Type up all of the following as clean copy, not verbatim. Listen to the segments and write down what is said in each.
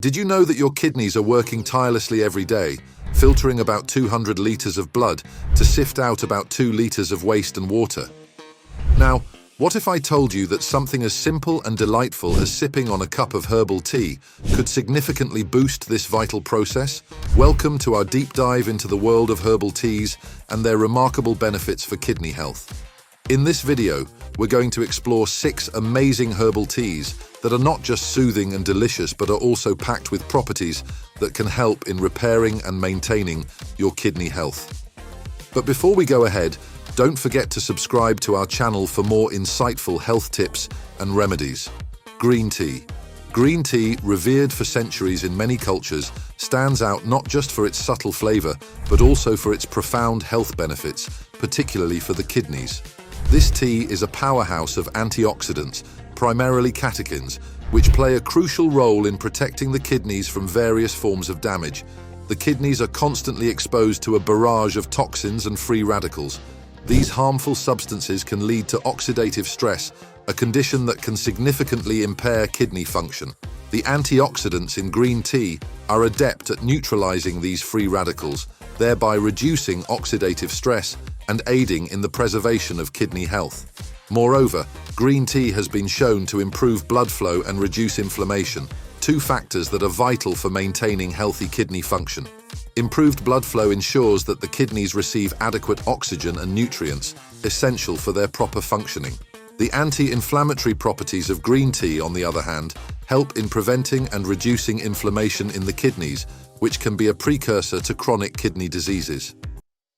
Did you know that your kidneys are working tirelessly every day, filtering about 200 liters of blood to sift out about 2 liters of waste and water? Now, what if I told you that something as simple and delightful as sipping on a cup of herbal tea could significantly boost this vital process? Welcome to our deep dive into the world of herbal teas and their remarkable benefits for kidney health. In this video, we're going to explore 6 amazing herbal teas that are not just soothing and delicious, but are also packed with properties that can help in repairing and maintaining your kidney health. But before we go ahead, don't forget to subscribe to our channel for more insightful health tips and remedies. Green tea. Green tea, revered for centuries in many cultures, stands out not just for its subtle flavor, but also for its profound health benefits, particularly for the kidneys. This tea is a powerhouse of antioxidants, primarily catechins, which play a crucial role in protecting the kidneys from various forms of damage. The kidneys are constantly exposed to a barrage of toxins and free radicals. These harmful substances can lead to oxidative stress, a condition that can significantly impair kidney function. The antioxidants in green tea are adept at neutralizing these free radicals, thereby reducing oxidative stress and aiding in the preservation of kidney health. Moreover, green tea has been shown to improve blood flow and reduce inflammation, 2 factors that are vital for maintaining healthy kidney function. Improved blood flow ensures that the kidneys receive adequate oxygen and nutrients, essential for their proper functioning. The anti-inflammatory properties of green tea, on the other hand, help in preventing and reducing inflammation in the kidneys, which can be a precursor to chronic kidney diseases.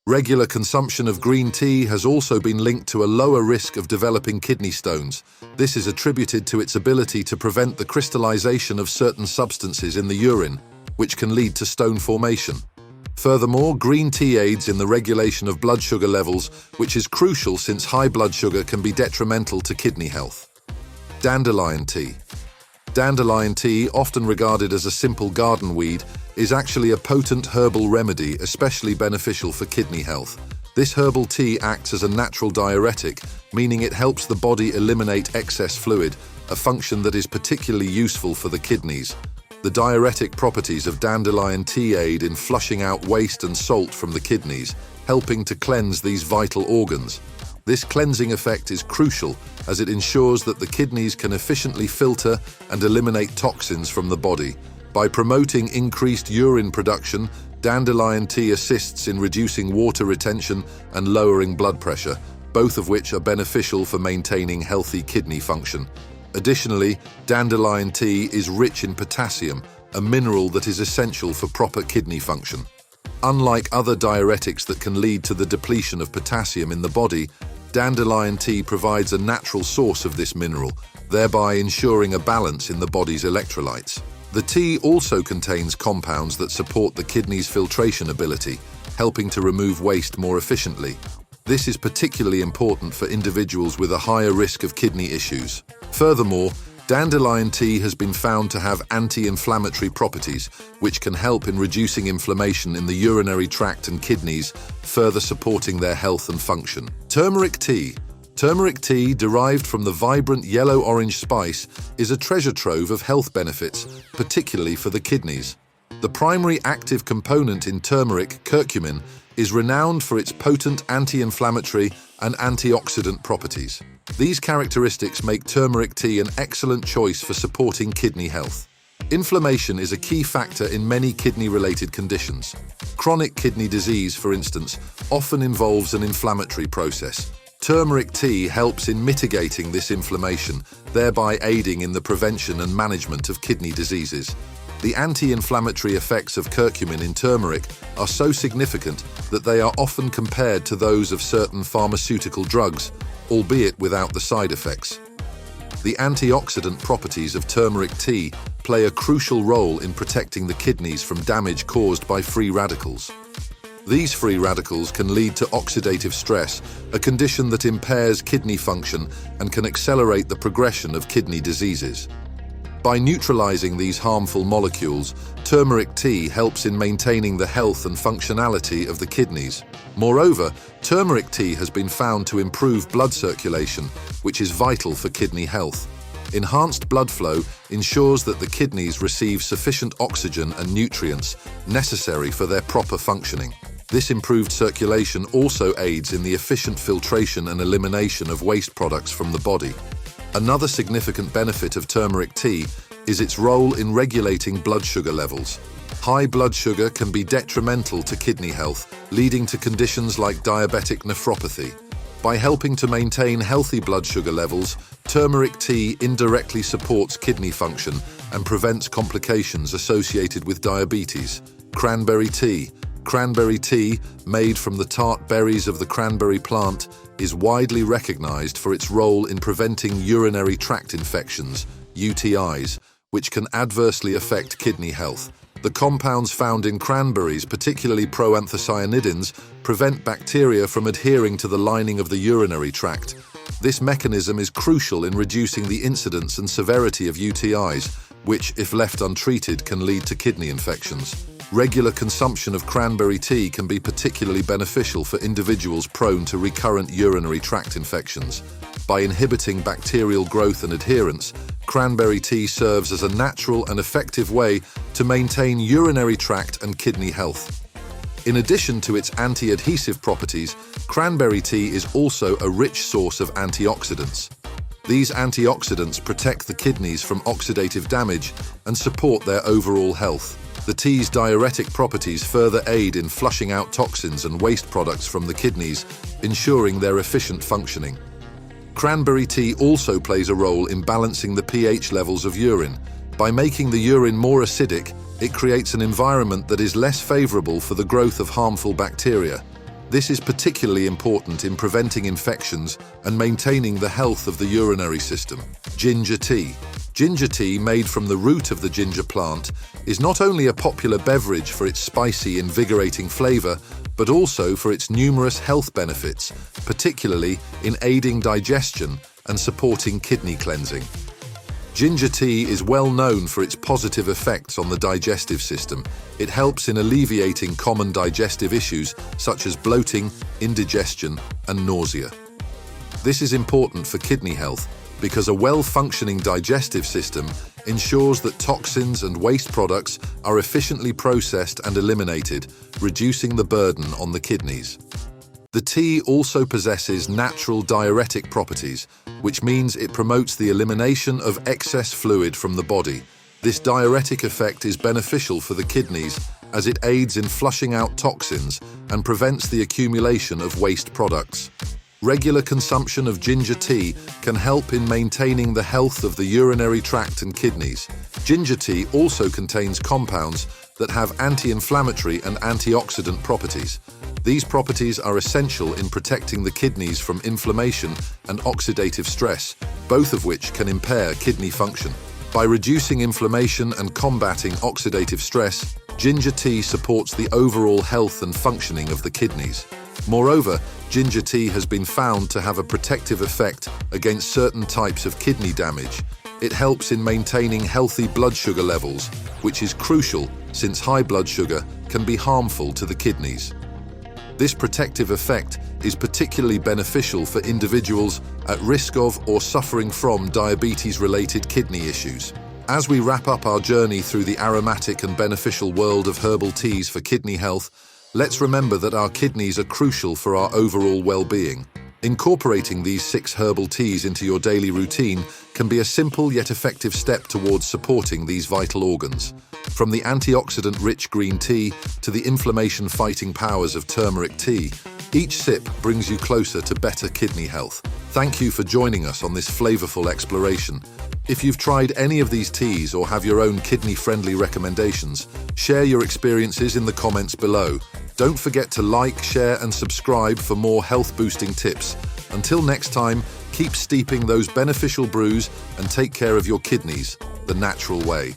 Regular consumption of green tea has also been linked to a lower risk of developing kidney stones. This is attributed to its ability to prevent the crystallization of certain substances in the urine, which can lead to stone formation. Furthermore, green tea aids in the regulation of blood sugar levels, which is crucial since high blood sugar can be detrimental to kidney health. Dandelion tea. Dandelion tea, often regarded as a simple garden weed, is actually a potent herbal remedy especially beneficial for kidney health. This herbal tea acts as a natural diuretic, meaning it helps the body eliminate excess fluid, a function that is particularly useful for the kidneys. The diuretic properties of dandelion tea aid in flushing out waste and salt from the kidneys, helping to cleanse these vital organs. This cleansing effect is crucial as it ensures that the kidneys can efficiently filter and eliminate toxins from the body. By promoting increased urine production, dandelion tea assists in reducing water retention and lowering blood pressure, both of which are beneficial for maintaining healthy kidney function. Additionally, dandelion tea is rich in potassium, a mineral that is essential for proper kidney function. Unlike other diuretics that can lead to the depletion of potassium in the body, dandelion tea provides a natural source of this mineral, thereby ensuring a balance in the body's electrolytes. The tea also contains compounds that support the kidney's filtration ability, helping to remove waste more efficiently. This is particularly important for individuals with a higher risk of kidney issues. Furthermore, dandelion tea has been found to have anti-inflammatory properties, which can help in reducing inflammation in the urinary tract and kidneys, further supporting their health and function. Turmeric tea. Turmeric tea, derived from the vibrant yellow-orange spice, is a treasure trove of health benefits, particularly for the kidneys. The primary active component in turmeric, curcumin, is renowned for its potent anti-inflammatory and antioxidant properties. These characteristics make turmeric tea an excellent choice for supporting kidney health. Inflammation is a key factor in many kidney-related conditions. Chronic kidney disease, for instance, often involves an inflammatory process. Turmeric tea helps in mitigating this inflammation, thereby aiding in the prevention and management of kidney diseases. The anti-inflammatory effects of curcumin in turmeric are so significant that they are often compared to those of certain pharmaceutical drugs, albeit without the side effects. The antioxidant properties of turmeric tea play a crucial role in protecting the kidneys from damage caused by free radicals. These free radicals can lead to oxidative stress, a condition that impairs kidney function and can accelerate the progression of kidney diseases. By neutralizing these harmful molecules, turmeric tea helps in maintaining the health and functionality of the kidneys. Moreover, turmeric tea has been found to improve blood circulation, which is vital for kidney health. Enhanced blood flow ensures that the kidneys receive sufficient oxygen and nutrients necessary for their proper functioning. This improved circulation also aids in the efficient filtration and elimination of waste products from the body. Another significant benefit of turmeric tea is its role in regulating blood sugar levels. High blood sugar can be detrimental to kidney health, leading to conditions like diabetic nephropathy. By helping to maintain healthy blood sugar levels, turmeric tea indirectly supports kidney function and prevents complications associated with diabetes. Cranberry tea. Cranberry tea, made from the tart berries of the cranberry plant, is widely recognized for its role in preventing urinary tract infections, UTIs, which can adversely affect kidney health. The compounds found in cranberries, particularly proanthocyanidins, prevent bacteria from adhering to the lining of the urinary tract. This mechanism is crucial in reducing the incidence and severity of UTIs, which, if left untreated, can lead to kidney infections. Regular consumption of cranberry tea can be particularly beneficial for individuals prone to recurrent urinary tract infections. By inhibiting bacterial growth and adherence, cranberry tea serves as a natural and effective way to maintain urinary tract and kidney health. In addition to its anti-adhesive properties, cranberry tea is also a rich source of antioxidants. These antioxidants protect the kidneys from oxidative damage and support their overall health. The tea's diuretic properties further aid in flushing out toxins and waste products from the kidneys, ensuring their efficient functioning. Cranberry tea also plays a role in balancing the pH levels of urine. By making the urine more acidic, it creates an environment that is less favorable for the growth of harmful bacteria. This is particularly important in preventing infections and maintaining the health of the urinary system. Ginger tea. Ginger tea, made from the root of the ginger plant, is not only a popular beverage for its spicy, invigorating flavor, but also for its numerous health benefits, particularly in aiding digestion and supporting kidney cleansing. Ginger tea is well known for its positive effects on the digestive system. It helps in alleviating common digestive issues such as bloating, indigestion, and nausea. This is important for kidney health because a well-functioning digestive system ensures that toxins and waste products are efficiently processed and eliminated, reducing the burden on the kidneys. The tea also possesses natural diuretic properties, which means it promotes the elimination of excess fluid from the body. This diuretic effect is beneficial for the kidneys as it aids in flushing out toxins and prevents the accumulation of waste products. Regular consumption of ginger tea can help in maintaining the health of the urinary tract and kidneys. Ginger tea also contains compounds that have anti-inflammatory and antioxidant properties. These properties are essential in protecting the kidneys from inflammation and oxidative stress, both of which can impair kidney function. By reducing inflammation and combating oxidative stress, ginger tea supports the overall health and functioning of the kidneys. Moreover, ginger tea has been found to have a protective effect against certain types of kidney damage. It helps in maintaining healthy blood sugar levels, which is crucial since high blood sugar can be harmful to the kidneys. This protective effect is particularly beneficial for individuals at risk of or suffering from diabetes-related kidney issues. As we wrap up our journey through the aromatic and beneficial world of herbal teas for kidney health, let's remember that our kidneys are crucial for our overall well-being. Incorporating these 6 herbal teas into your daily routine can be a simple yet effective step towards supporting these vital organs. From the antioxidant-rich green tea to the inflammation-fighting powers of turmeric tea, each sip brings you closer to better kidney health. Thank you for joining us on this flavorful exploration. If you've tried any of these teas or have your own kidney-friendly recommendations, share your experiences in the comments below. Don't forget to like, share, and subscribe for more health-boosting tips. Until next time, keep steeping those beneficial brews and take care of your kidneys the natural way.